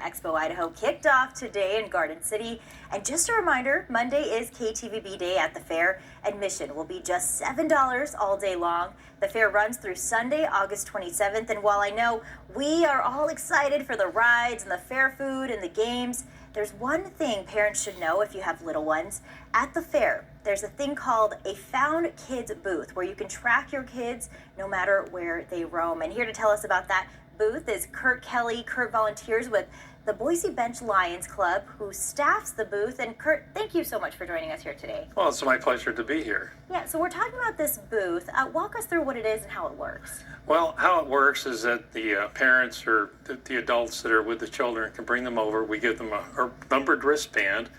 Expo Idaho kicked off today in Garden City. And just a reminder, Monday is KTVB Day at the fair. Admission will be just $7 all day long. The fair runs through Sunday, August 27th. And while I know we are all excited for the rides and the fair food and the games, there's one thing parents should know if you have little ones. At the fair, there's a thing called a Found Kids booth where you can track your kids no matter where they roam. And here to tell us about that booth is Kurt Kelly. Kurt volunteers with the Boise Bench Lions Club, who staffs the booth. And Kurt, thank you so much for joining us here today. Well, it's my pleasure to be here. Yeah, so we're talking about this booth. Walk us through what it is and how it works. Well, how it works is that the parents or the adults that are with the children can bring them over. We give them a numbered wristband,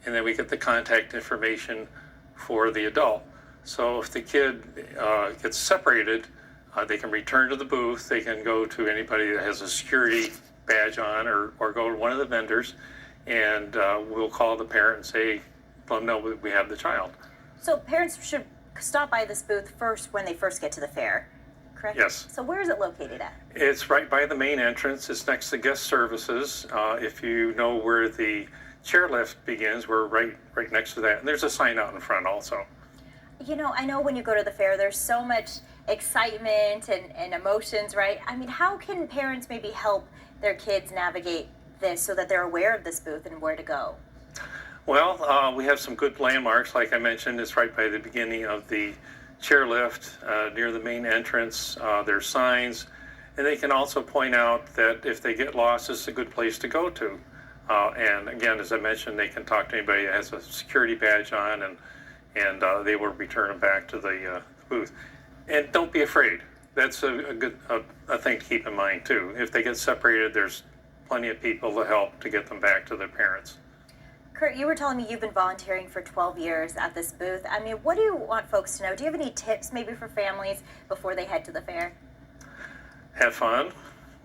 and then we get the contact information for the adult. So if the kid gets separated, they can return to the booth. They can go to anybody that has a security badge on, or go to one of the vendors, and we'll call the parent and say, well, no, we have the child. So parents should stop by this booth first when they first get to the fair, correct? Yes. So where is it located at? It's right by the main entrance. It's next to guest services. If you know where the chairlift begins, we're right next to that. And there's a sign out in front also. You know, I know when you go to the fair, there's so much excitement and emotions, right? I mean, how can parents maybe help their kids navigate this so that they're aware of this booth and where to go? Well, we have some good landmarks. Like I mentioned, it's right by the beginning of the chairlift near the main entrance. There's signs, and they can also point out that if they get lost, it's a good place to go to. And again, as I mentioned, they can talk to anybody that has a security badge on, and they will return them back to the booth. And don't be afraid. That's a good thing to keep in mind too. If they get separated, there's plenty of people to help to get them back to their parents. Kurt, you were telling me you've been volunteering for 12 years at this booth. I mean, what do you want folks to know? Do you have any tips maybe for families before they head to the fair? Have fun,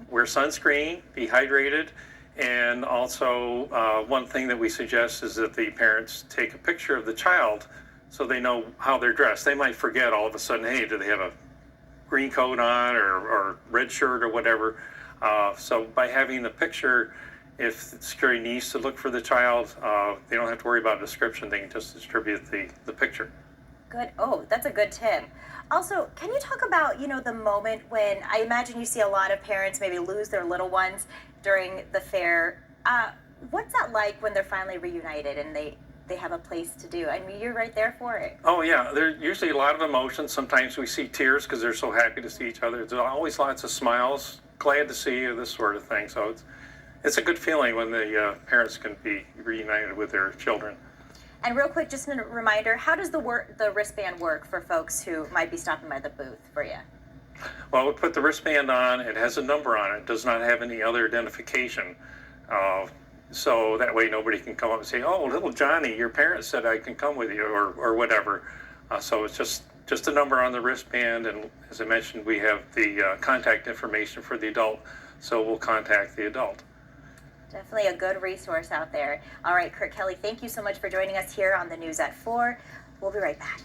wear sunscreen, be hydrated, and also one thing that we suggest is that the parents take a picture of the child so they know how they're dressed. They might forget all of a sudden, hey, do they have a green coat on or red shirt or whatever. So by having the picture, if security needs to look for the child, they don't have to worry about a description. They can just distribute the picture. Good. Oh, that's a good tip. Also, can you talk about, the moment when I imagine you see a lot of parents maybe lose their little ones during the fair. What's that like when they're finally reunited and they have a place to do? I mean, you're right there for it. Oh yeah, there's usually a lot of emotions. Sometimes we see tears because they're so happy to see each other. There's always lots of smiles, glad to see you, this sort of thing. So it's a good feeling when the parents can be reunited with their children. And real quick, just a reminder, how does the wristband work for folks who might be stopping by the booth for you? Well, we put the wristband on. It has a number on it. It does not have any other identification. So that way nobody can come up and say, oh, little Johnny, your parents said I can come with you, or whatever. So it's just a number on the wristband, and as I mentioned, we have the contact information for the adult, so we'll contact the adult. Definitely a good resource out there. All right, Kurt Kelly, thank you so much for joining us here on the News at 4. We'll be right back.